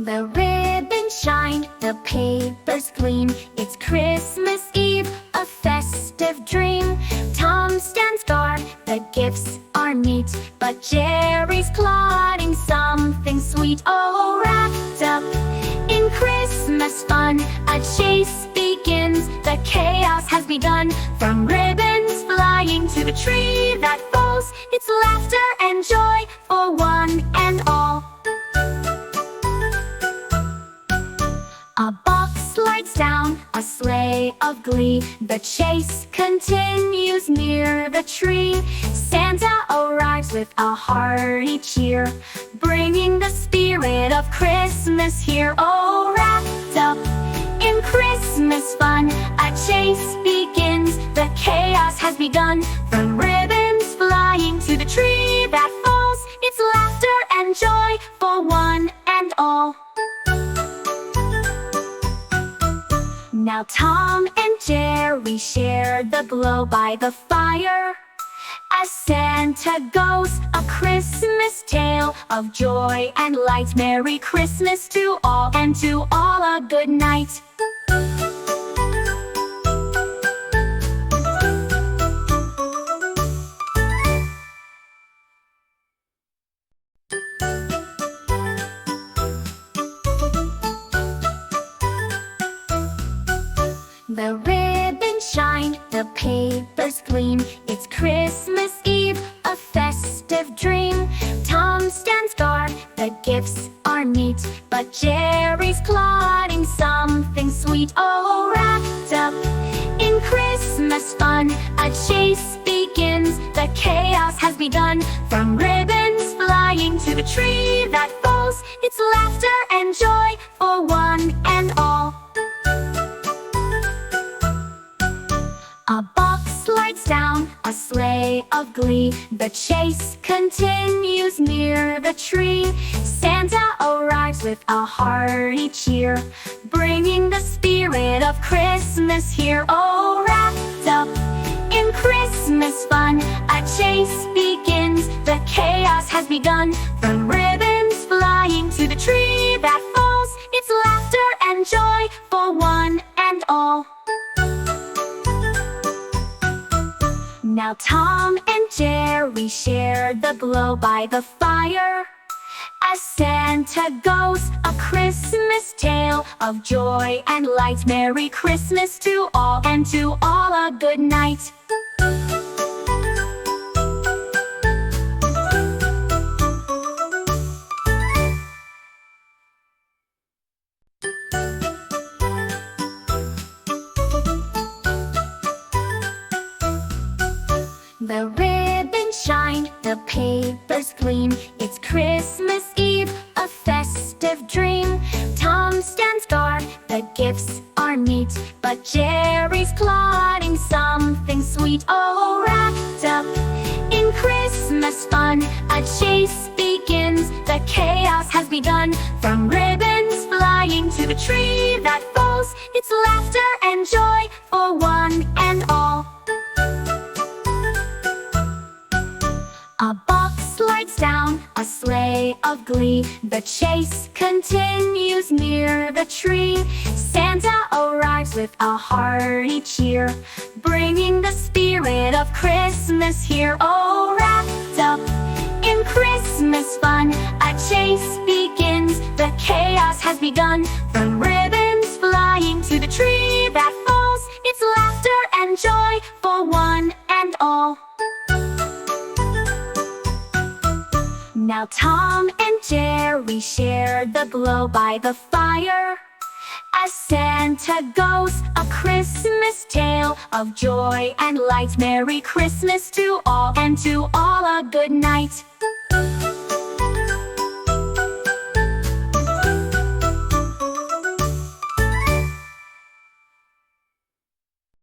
The ribbons shine, the papers gleam. It's Christmas Eve, a festive dream. Tom stands guard, the gifts are neat, but Jerry's plotting something sweet. Oh, wrapped up in Christmas fun, a chase begins. The chaos has begun. From ribbons flying to the tree that falls, it's laughter and joy for one and all. A box slides down, a sleigh of glee. The chase continues near the tree. Santa arrives with a hearty cheer, bringing the spirit of Christmas here. Oh, wrapped up in Christmas fun, a chase begins. The chaos has begun. From ribbons flying to the tree that falls, it's laughter and joy for one and all. Now Tom and Jerry share the glow by the fire, as Santa goes, a Christmas tale of joy and light. Merry Christmas to all, and to all a good night. The ribbons shine, the papers gleam. It's Christmas Eve, a festive dream. Tom stands guard, the gifts are neat, but Jerry's plotting something sweet. Oh, wrapped up in Christmas fun, a chase begins. The chaos has begun. From ribbons flying to the tree that falls, it's laughter and joy for one and all. A box slides down, a sleigh of glee. The chase continues near the tree. Santa arrives with a hearty cheer, bringing the spirit of Christmas here. Oh, wrapped up in Christmas fun, a chase begins. The chaos has begun. From ribbons flying to the tree that falls, it's laughter and joy for one and all. Now Tom and Jerry share the glow by the fire, as Santa goes, a Christmas tale of joy and light. Merry Christmas to all, and to all a good night. The ribbons shine, the papers gleam. It's Christmas Eve, a festive dream. Tom stands guard, the gifts are neat, but Jerry's plotting something sweet. Oh, wrapped up in Christmas fun, a chase begins. The chaos has begun. From ribbons flying to the tree that falls, it's laughter and joy for one and all. A box slides down, a sleigh of glee. The chase continues near the tree. Santa arrives with a hearty cheer, bringing the spirit of Christmas here. Oh, wrapped up in Christmas fun, a chase begins. The chaos has begun. From ribbons flying to the tree that falls, it's laughter and joy for one and all. Now Tom and Jerry share the glow by the fire, as Santa goes, a Christmas tale of joy and light. Merry Christmas to all, and to all a good night.